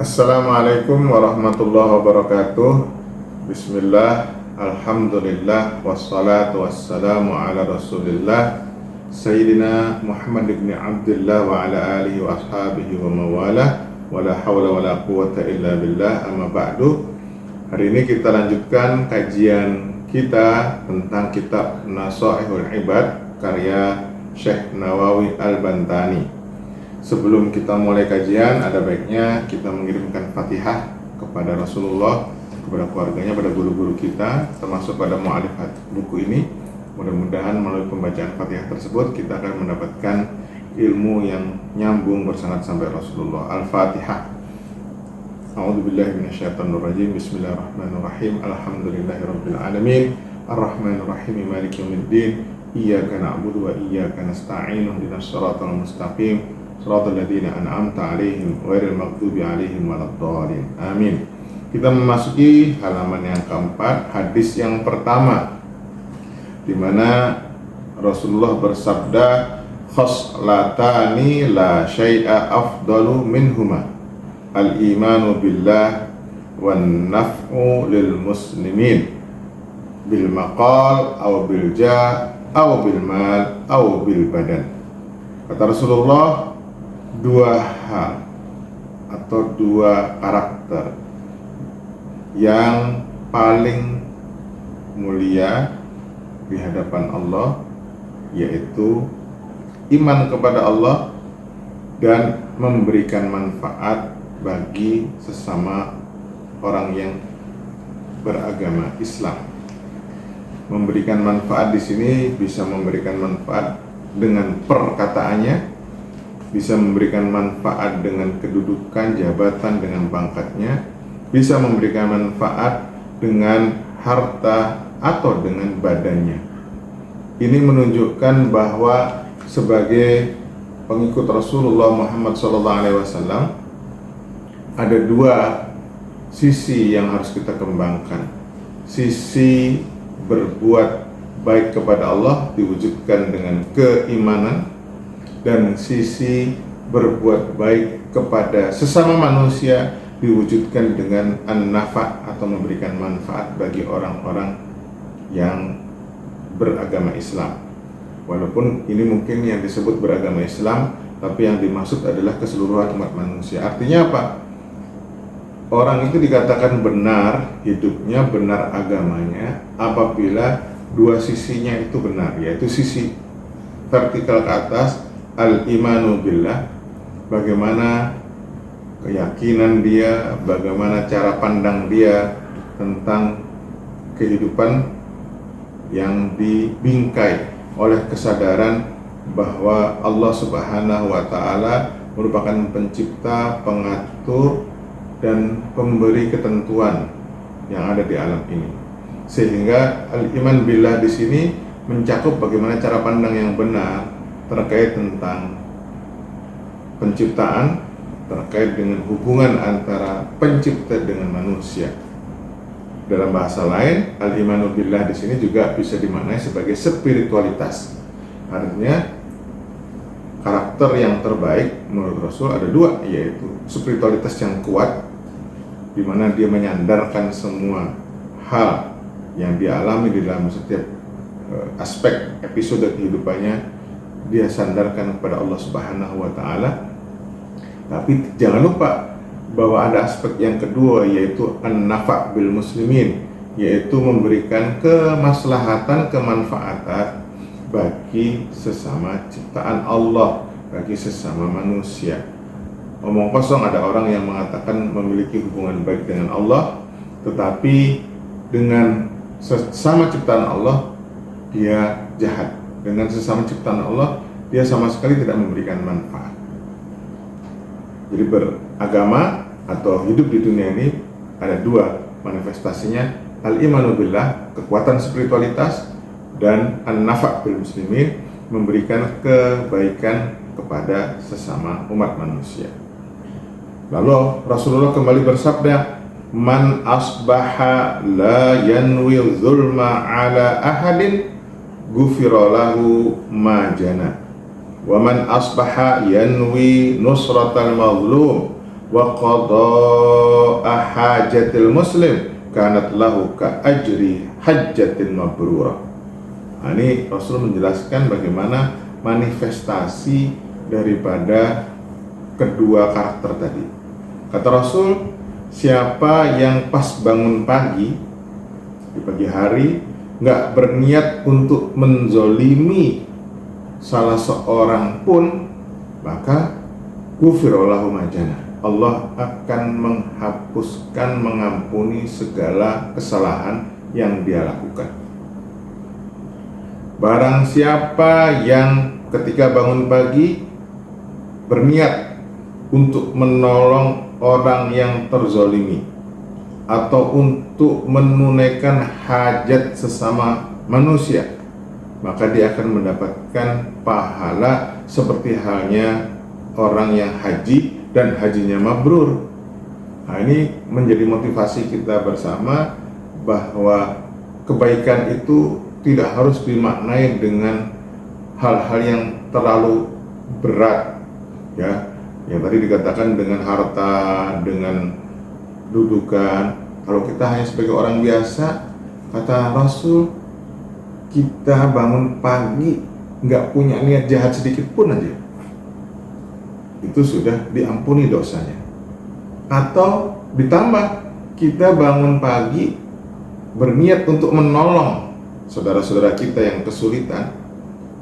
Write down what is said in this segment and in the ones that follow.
Assalamualaikum warahmatullahi wabarakatuh. Bismillah, alhamdulillah, wassalatu wassalamu ala rasulillah Sayyidina Muhammad ibn Abdullah wa ala alihi wa ashabihi wa mawalah, wa la hawla wa la quwata illa billah, amma ba'du. Hari ini kita lanjutkan kajian kita tentang kitab Nasaihul Ibad karya Syekh Nawawi Al-Bantani. Sebelum kita mulai kajian, ada baiknya kita mengirimkan Fatihah kepada Rasulullah, kepada keluarganya, pada guru-guru kita, termasuk pada mu'alif buku ini. Mudah-mudahan melalui pembacaan Fatihah tersebut kita akan mendapatkan ilmu yang nyambung bersanad sampai Rasulullah. Al-Fatihah. A'udzubillahi minasyaitonirrajim. Bismillahirrahmanirrahim. Alhamdulillahirabbil alamin. Arrahmanirrahim. Maliki yaumiddin. Iyyaka na'budu wa iyyaka nasta'in. Ihdinas shiratal mustaqim. Shiratal ladzina an'amta 'alaihim ghairil maghdubi 'alaihim waladdallin. Amin. Kita memasuki halaman yang keempat, hadis yang pertama, di mana Rasulullah bersabda, khoslatani la syai'a afdalu minhuma, al-imanu billah wan naf'u lil muslimin bil maqal aw bil jah aw bil mal aw bil badan. Kata Rasulullah, dua hal atau dua karakter yang paling mulia di hadapan Allah, yaitu iman kepada Allah dan memberikan manfaat bagi sesama orang yang beragama Islam. Memberikan manfaat di sini bisa memberikan manfaat dengan perkataannya, bisa memberikan manfaat dengan kedudukan, jabatan, dengan pangkatnya, bisa memberikan manfaat dengan harta atau dengan badannya. Ini menunjukkan bahwa sebagai pengikut Rasulullah Muhammad SAW ada dua sisi yang harus kita kembangkan. Sisi berbuat baik kepada Allah diwujudkan dengan keimanan, dan sisi berbuat baik kepada sesama manusia diwujudkan dengan an-nafa' atau memberikan manfaat bagi orang-orang yang beragama Islam. Walaupun ini mungkin yang disebut beragama Islam, tapi yang dimaksud adalah keseluruhan umat manusia. Artinya apa? Orang itu dikatakan benar hidupnya, benar agamanya apabila dua sisinya itu benar, yaitu sisi vertikal ke atas, al-imanu billah, bagaimana keyakinan dia, bagaimana cara pandang dia tentang kehidupan yang dibingkai oleh kesadaran bahwa Allah Subhanahu wa Ta'ala merupakan pencipta, pengatur, dan pemberi ketentuan yang ada di alam ini. Sehingga al-iman billah di sini mencakup bagaimana cara pandang yang benar terkait tentang penciptaan, terkait dengan hubungan antara pencipta dengan manusia. Dalam bahasa lain, al-imanu billah di sini juga bisa dimaknai sebagai spiritualitas. Artinya karakter yang terbaik menurut Rasul ada dua, yaitu spiritualitas yang kuat, di mana dia menyandarkan semua hal yang dialami di dalam setiap aspek episode kehidupannya, dia sandarkan kepada Allah Subhanahu wa Ta'ala. Tapi jangan lupa bahwa ada aspek yang kedua, yaitu an-nafa' bil muslimin, yaitu memberikan kemaslahatan, kemanfaatan bagi sesama ciptaan Allah, bagi sesama manusia. Omong kosong ada orang yang mengatakan memiliki hubungan baik dengan Allah, tetapi dengan sesama ciptaan Allah dia jahat. Dengan sesama ciptaan Allah dia sama sekali tidak memberikan manfaat. Jadi beragama atau hidup di dunia ini ada dua manifestasinya, al-imanu billah, kekuatan spiritualitas, dan an-nafa' bil muslimin, memberikan kebaikan kepada sesama umat manusia. Lalu Rasulullah kembali bersabda, man asbaha la yanwi zulma ala ahadin ghufira lahu ma jana wa man asbaha yanwi nusratal mazlum wa qada'a hajatil muslim kanat lahu ka ajri hajjatin mabrurah. Nah, ini Rasul menjelaskan bagaimana manifestasi daripada kedua karakter tadi. Kata Rasul, siapa yang pas bangun pagi di pagi hari nggak berniat untuk menzolimi salah seorang pun, maka ghufirallahu ma jana. Allah akan menghapuskan, mengampuni segala kesalahan yang dia lakukan. Barang siapa yang ketika bangun pagi berniat untuk menolong orang yang terzolimi atau untuk menunaikan hajat sesama manusia, maka dia akan mendapatkan pahala seperti halnya orang yang haji dan hajinya mabrur. Nah, ini menjadi motivasi kita bersama bahwa kebaikan itu tidak harus dimaknai dengan hal-hal yang terlalu berat, ya. Yang tadi dikatakan dengan harta, dengan dudukan. Kalau kita hanya sebagai orang biasa, kata Rasul, kita bangun pagi nggak punya niat jahat sedikit pun aja, itu sudah diampuni dosanya. Atau ditambah, kita bangun pagi berniat untuk menolong saudara-saudara kita yang kesulitan,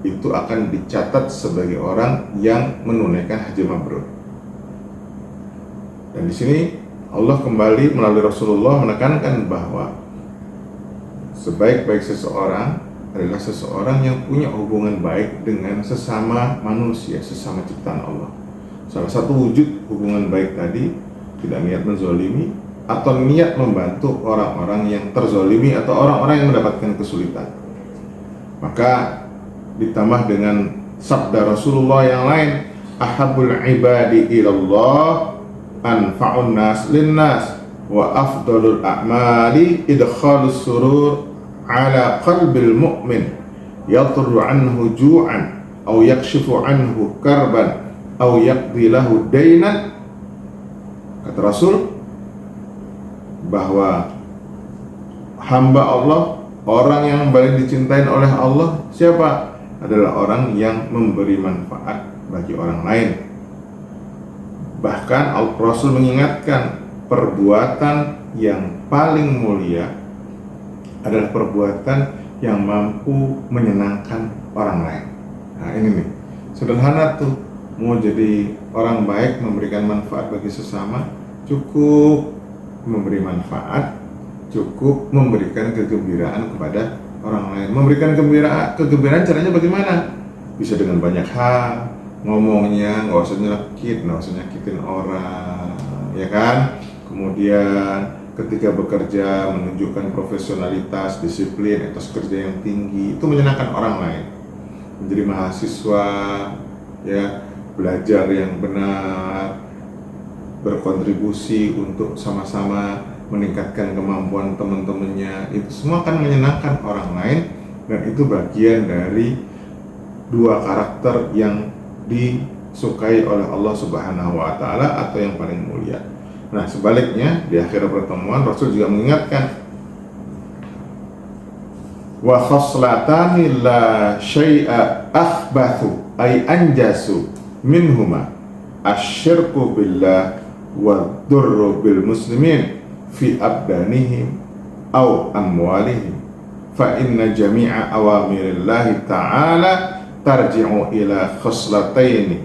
itu akan dicatat sebagai orang yang menunaikan haji mabrur. Dan di sini Allah kembali melalui Rasulullah menekankan bahwa sebaik-baik seseorang adalah seseorang yang punya hubungan baik dengan sesama manusia, sesama ciptaan Allah. Salah satu wujud hubungan baik tadi, tidak niat menzolimi atau niat membantu orang-orang yang terzolimi atau orang-orang yang mendapatkan kesulitan. Maka ditambah dengan sabda Rasulullah yang lain, ahabul ibadi ilallah anfa'un nas linnas wa afdalul a'mali idkhalus surur ala qalbil mu'min yatru anhu ju'an aw yakshifu anhu karban aw yaqdi lahu dainan. Kata Rasul bahwa hamba Allah, orang yang paling dicintai oleh Allah siapa? Adalah orang yang memberi manfaat bagi orang lain. Bahkan Rasul mengingatkan perbuatan yang paling mulia adalah perbuatan yang mampu menyenangkan orang lain. Nah, ini nih, sederhana tuh. Mau jadi orang baik, memberikan manfaat bagi sesama, cukup memberi manfaat, cukup memberikan kegembiraan kepada orang lain. Memberikan kegembiraan caranya bagaimana? Bisa dengan banyak hal, ngomongnya nggak usah nyakitin orang, ya kan? Kemudian ketika bekerja menunjukkan profesionalitas, disiplin, etos kerja yang tinggi, itu menyenangkan orang lain. Menjadi mahasiswa, ya, belajar yang benar, berkontribusi untuk sama-sama meningkatkan kemampuan teman-temannya, itu semua akan menyenangkan orang lain, dan itu bagian dari dua karakter yang disukai oleh Allah Subhanahu wa Ta'ala atau yang paling mulia. Nah, sebaliknya di akhir pertemuan Rasul juga mengingatkan, wa khoslatani la syai'a akhbathu ay anjasu minhuma asyirku billah wa durru bil muslimin fi abdanihim aw amwalihim fa inna jami'a awamirillahi ta'ala tarji'u ila khoslataini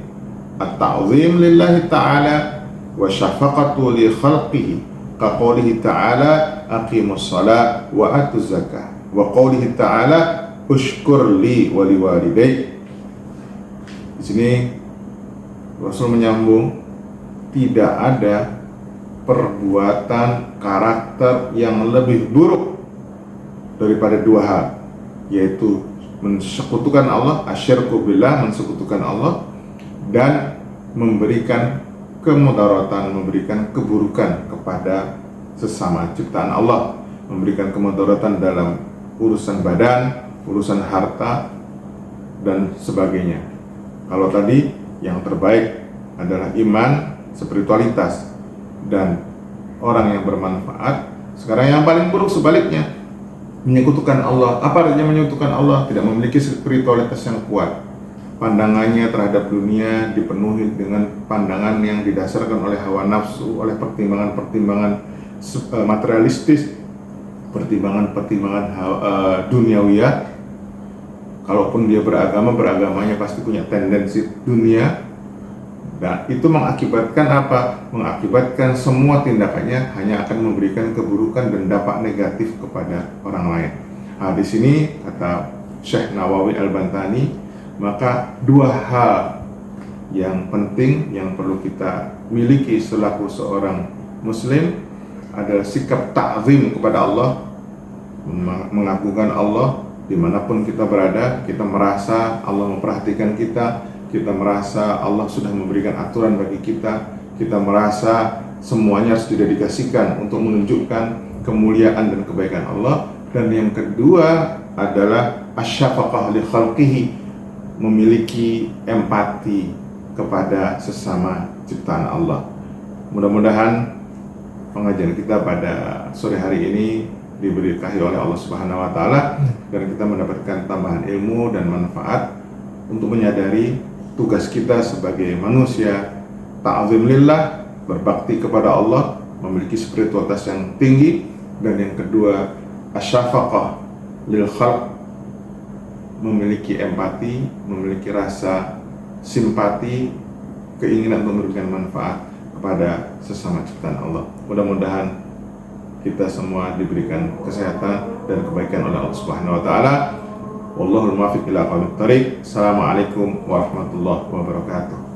at-ta'zim lillahi ta'ala wa syafaqatu li khalqihi ka qawlihi ta'ala aqimus salat wa atuz zakah wa qawlihi ta'ala ushkur li wa liwalidayk. Di sini Rasul menyambung, tidak ada perbuatan karakter yang lebih buruk daripada dua hal, yaitu mensekutukan Allah, asyirku billah, mensekutukan Allah, dan memberikan kemudaratan, memberikan keburukan kepada sesama ciptaan Allah, memberikan kemudaratan dalam urusan badan, urusan harta, dan sebagainya. Kalau tadi yang terbaik adalah iman, spiritualitas, dan orang yang bermanfaat. Sekarang yang paling buruk sebaliknya, menyekutukan Allah. Apa artinya menyekutukan Allah? Tidak memiliki spiritualitas yang kuat. Pandangannya terhadap dunia dipenuhi dengan pandangan yang didasarkan oleh hawa nafsu, oleh pertimbangan-pertimbangan materialistis, pertimbangan-pertimbangan duniawiyah. Kalaupun dia beragamanya pasti punya tendensi dunia. Dan itu mengakibatkan apa? Mengakibatkan semua tindakannya hanya akan memberikan keburukan dan dampak negatif kepada orang lain. Nah, di sini kata Syekh Nawawi Al-Bantani, maka dua hal yang penting yang perlu kita miliki selaku seorang muslim adalah sikap ta'zim kepada Allah, mengagungkan Allah dimanapun kita berada. Kita merasa Allah memperhatikan kita merasa Allah sudah memberikan aturan bagi kita merasa semuanya harus didedikasikan untuk menunjukkan kemuliaan dan kebaikan Allah. Dan yang kedua adalah asyafaqah li khalqihi, memiliki empati kepada sesama ciptaan Allah. Mudah-mudahan pengajian kita pada sore hari ini diberkahi oleh Allah Subhanahu wa taala dan kita mendapatkan tambahan ilmu dan manfaat untuk menyadari tugas kita sebagai manusia, ta'zim lillah, berbakti kepada Allah, memiliki spiritualitas yang tinggi. Dan yang kedua, asyafaqah lil khalq, memiliki empati, memiliki rasa simpati, keinginan untuk memberikan manfaat kepada sesama ciptaan Allah. Mudah-mudahan kita semua diberikan kesehatan dan kebaikan oleh Allah Subhanahu wa taala. Wallahul muwaffiq ila aqwamit thoriq. Assalamualaikum warahmatullahi wabarakatuh.